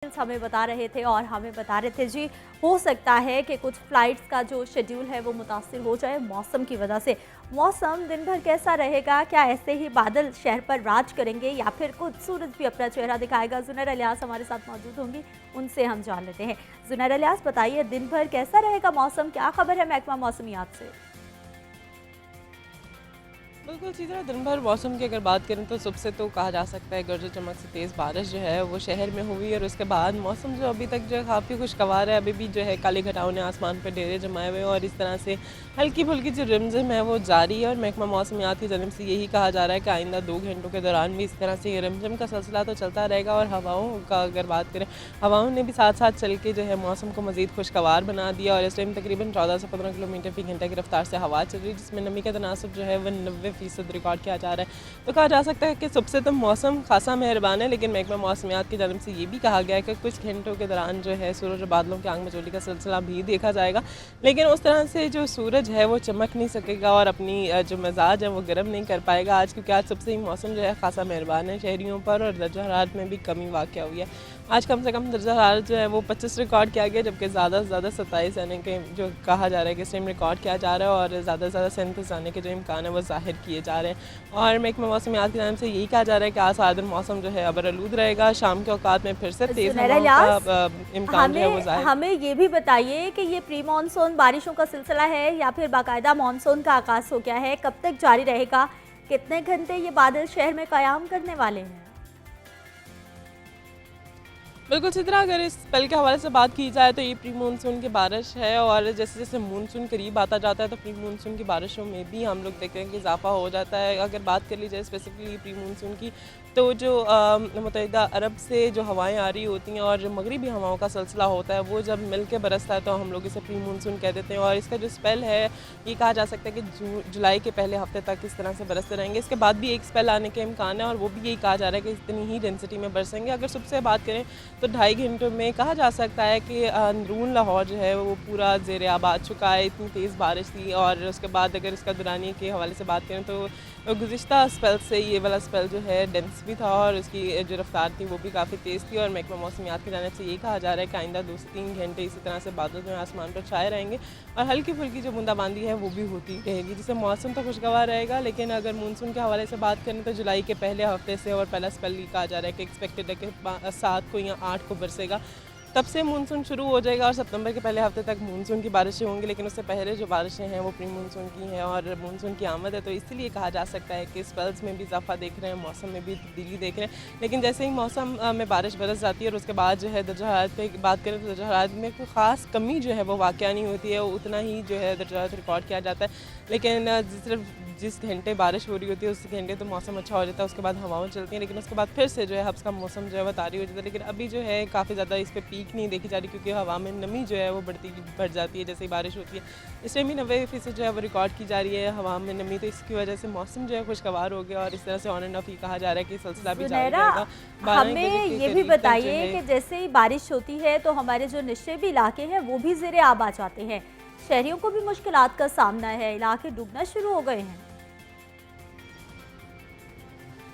हमें बता रहे थे और हमें बता रहे थे जी हो सकता है कि कुछ फ्लाइट्स का जो शेड्यूल है वो मुतासिर हो जाए मौसम की वजह से। मौसम दिन भर कैसा रहेगा? क्या ऐसे ही बादल शहर पर राज करेंगे या फिर कुछ सूरज भी अपना चेहरा दिखाएगा? जुनैर इलियास हमारे साथ मौजूद होंगी, उनसे हम जान लेते हैं। जुनैर इलियास, बताइए दिन भर कैसा रहेगा मौसम? क्या खबर है महकमा मौसमियात से? बिल्कुल इसी तरह दिन भर मौसम की अगर बात करें तो सुबह से तो कहा जा सकता है गरज चमक से तेज़ बारिश जो है वो शहर में हुई और उसके बाद मौसम जो अभी तक जो है काफ़ी खुशगवार है। अभी भी जो है काली घटाओं ने आसमान पर डेरे जमाए हुए और इस तरह से हल्की फुल्की जो रिमझिम है वो जारी है। और महकमा मौसमियात की जानिब से यही कहा जा रहा है कि आइंदा 2 घंटों के दौरान भी इस तरह से ये रिमझिम का सिलसिला तो चलता रहेगा। और हवाओं का अगर बात करें, हवाओं ने भी साथ साथ चल के जो है मौसम को मज़ीद खुशगवार बना दिया। और इस टाइम तकरीबन 14 से 15 किलोमीटर फी घंटे की रफ्तार से हवा चल रही है, जिसमें नमी का तनासब जो है वह 90% रिकॉर्ड किया जा रहा है। तो कहा जा सकता है कि सबसे तो मौसम खासा मेहरबान है, लेकिन महकमा मौसमियात की जानिब से ये भी कहा गया है कि कुछ घंटों के दौरान जो है सूरज और बादलों के आंग मचोली का सिलसिला भी देखा जाएगा। लेकिन उस तरह से जो सूरज है वो चमक नहीं सकेगा और अपनी जो मिजाज है वो गर्म नहीं कर पाएगा आज, क्योंकि आज सबसे ही मौसम जो है खासा मेहरबान है शहरियों पर। और दर्जा हरारत में भी कमी वाक़या हुई है। आज कम से कम दर्जा हरारत जो है वो 25 रिकॉर्ड किया गया, जबकि ज़्यादा से ज़्यादा 27 आने के जो कहा जा रहा है कि इस टाइम रिकॉर्ड किया जा रहा है। और ज़्यादा से ज़्यादा 37 आने के जो इम्कान है वो ज़ाहिर किए जा रहे हैं। और महकमा मौसमियात की जानिब से यही कहा जा रहा है कि आज सारा दिन मौसम जो है अबरआलूद रहेगा। शाम के औकात में फिर से तेज़ हवाओं का इम्कान जो है वो ज़ाहिर। हमें ये भी बताइए कि ये प्री मानसून बारिशों का सिलसिला है या फिर बाकायदा मानसून का आगाज़ हो गया है? कब तक जारी रहेगा? कितने घंटे ये बादल शहर में क़याम करने वाले हैं? बिल्कुल इसी तरह अगर इस स्पेल के हवाले से बात की जाए तो ये प्री मानसून की बारिश है। और जैसे जैसे मानसून करीब आता जाता है तो प्री मानसून की बारिशों में भी हम लोग देख रहे हैं कि इजाफा हो जाता है। अगर बात कर ली जाए स्पेसिफिकली प्री मानसून की, तो जो मुत्तहिदा अरब से जो हवाएं आ रही होती हैं और जो मगरिबी हवाओं का सिलसिला होता है वो जब मिल के बरसता है तो हम लोग इसे प्री मानसून कह देते हैं। और इसका जो स्पेल है ये कहा जा सकता है कि जुलाई के पहले हफ्ते तक इस तरह से बरसते रहेंगे। इसके बाद भी एक स्पेल आने के इम्कान है और वो भी यही कहा जा रहा है कि इतनी ही डेंसिटी में बरसेंगे। अगर सुबह से बात करें तो 2.5 घंटों में कहा जा सकता है कि अंदरून लाहौर जो है वो पूरा ज़ेर आब आ चुका है। इतनी तेज़ बारिश थी। और उसके बाद अगर इसका दुरानी के हवाले से बात करें तो गुज़िश्ता स्पेल से ये वाला स्पेल जो है डेंस भी था और उसकी जो रफ्तार थी वो भी काफ़ी तेज़ थी। और महकमा मौसमियात की जानिब से ये कहा जा रहा है कि आइंदा 2 से 3 घंटे इसी तरह से बादल जो है आसमान पर छाए रहेंगे और हल्की फुल्की जो बूंदाबांदी है वो भी होती रहेगी, जिससे मौसम तो खुशगवार रहेगा। लेकिन अगर मानसून के हवाले से बात करें तो जुलाई के पहले हफ्ते से और पहला स्पेल ये कहा जा रहा है कि एक्सपेक्टेड है कि 7 को या 8 को बरसेगा। तब से मानसून शुरू हो जाएगा और सितंबर के पहले हफ्ते तक मानसून की बारिशें होंगी। लेकिन उससे पहले जो बारिशें हैं वो प्री मानसून की हैं और मानसून की आमद है, तो इसलिए कहा जा सकता है कि स्पेल्स में भी इजाफा देख रहे हैं, मौसम में भी तब्दीली देख रहे हैं। लेकिन जैसे ही मौसम में बारिश बरस जाती है और उसके बाद जो है दर्जा हरारत पे बात करें तो दर्जा हरारत में कोई ख़ास कमी जो है वो वाक़या नहीं होती है, उतना ही जो है दर्जा हरारत रिकॉर्ड किया जाता है। लेकिन जिस घंटे बारिश हो रही होती है उस घंटे तो मौसम अच्छा हो जाता है, उसके बाद हवाएं चलती हैं, लेकिन उसके बाद फिर से जो है हब्स का मौसम जो है वो तारी हो जाता है। लेकिन अभी जो है काफ़ी ज़्यादा इस पर पीक नहीं देखी जा रही, क्योंकि हवा में नमी जो है वो बढ़ जाती है जैसे ही बारिश होती है। इस टाइम भी 90% जो है वो रिकॉर्ड की जा रही है हवा में नमी, तो इसकी वजह से मौसम जो है खुशगवार हो गया। और इस तरह से ऑन एंड ऑफ ही कहा जा रहा है कि सिलसिला भी जारी रहेगा। हमें ये भी बताइए कि जैसे ही बारिश होती है तो हमारे जो निचले इलाके हैं वो भी ज़ेरे आब आ जाते हैं, शहरियों को भी मुश्किलात का सामना है, इलाके डूबना शुरू हो गए हैं।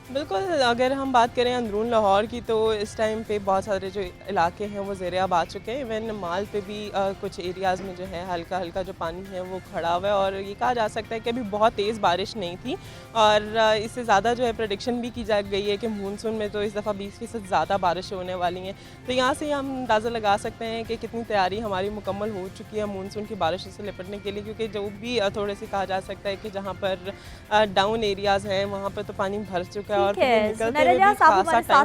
बिल्कुल अगर हम बात करें अंदरून लाहौर की तो इस टाइम पे बहुत सारे जो इलाके हैं वो ज़ेर आब आ चुके हैं। इवन माल पे भी कुछ एरियाज़ में जो है हल्का हल्का जो पानी है वो खड़ा हुआ है। और ये कहा जा सकता है कि अभी बहुत तेज़ बारिश नहीं थी और इससे ज़्यादा जो है प्रेडिक्शन भी की जा गई है कि मानसून में तो इस दफ़ा 20% ज़्यादा बारिश होने वाली हैं। तो यहाँ से हम अंदाज़ा लगा सकते हैं कि कितनी तैयारी हमारी मुकम्मल हो चुकी है मानसून की बारिशों से निपटने के लिए, क्योंकि जो भी थोड़े से कहा जा सकता है कि जहाँ पर डाउन एरियाज़ हैं वहाँ पर तो पानी भर चुका है और ठीक है, जुनैर इलियास आप हमारे साथ